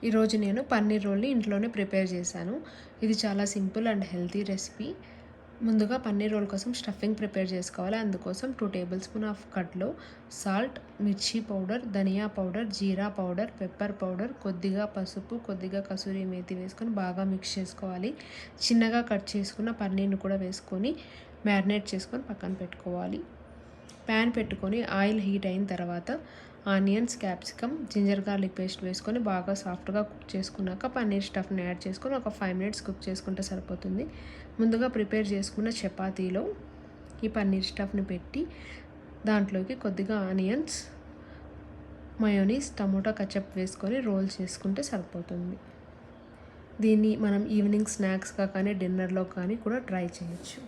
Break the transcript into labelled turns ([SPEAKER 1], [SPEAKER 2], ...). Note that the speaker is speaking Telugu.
[SPEAKER 1] ఈరోజు నేను పన్నీర్ రోల్ని ఇంట్లోనే ప్రిపేర్ చేశాను. ఇది చాలా సింపుల్ అండ్ హెల్తీ రెసిపీ. ముందుగా పన్నీర్ రోల్ కోసం స్టఫింగ్ ప్రిపేర్ చేసుకోవాలి. అందుకోసం 2 టేబుల్ స్పూన్ ఆఫ్ కట్లో సాల్ట్, మిర్చి పౌడర్, ధనియా పౌడర్, జీరా పౌడర్, పెప్పర్ పౌడర్, కొద్దిగా పసుపు, కొద్దిగా కసూరి మేతి వేసుకొని బాగా మిక్స్ చేసుకోవాలి. చిన్నగా కట్ చేసుకున్న పన్నీర్ని కూడా వేసుకొని మ్యారినేట్ చేసుకొని పక్కన పెట్టుకోవాలి. ప్యాన్ పెట్టుకొని ఆయిల్ హీట్ అయిన తర్వాత onions, capsicum, ginger garlic paste వేసుకొని బాగా సాఫ్ట్గా కుక్ చేసుకున్నాక పన్నీర్ స్టఫ్ని యాడ్ చేసుకొని ఒక 5 మినిట్స్ కుక్ చేసుకుంటే సరిపోతుంది. ముందుగా ప్రిపేర్ చేసుకున్న చపాతీలో ఈ పన్నీర్ స్టఫ్ని పెట్టి దాంట్లోకి కొద్దిగా ఆనియన్స్, మయోనీస్, టమోటా కచప్ వేసుకొని రోల్ చేసుకుంటే సరిపోతుంది. దీన్ని మనం ఈవినింగ్ స్నాక్స్గా కానీ డిన్నర్లో కానీ కూడా ట్రై చేయొచ్చు.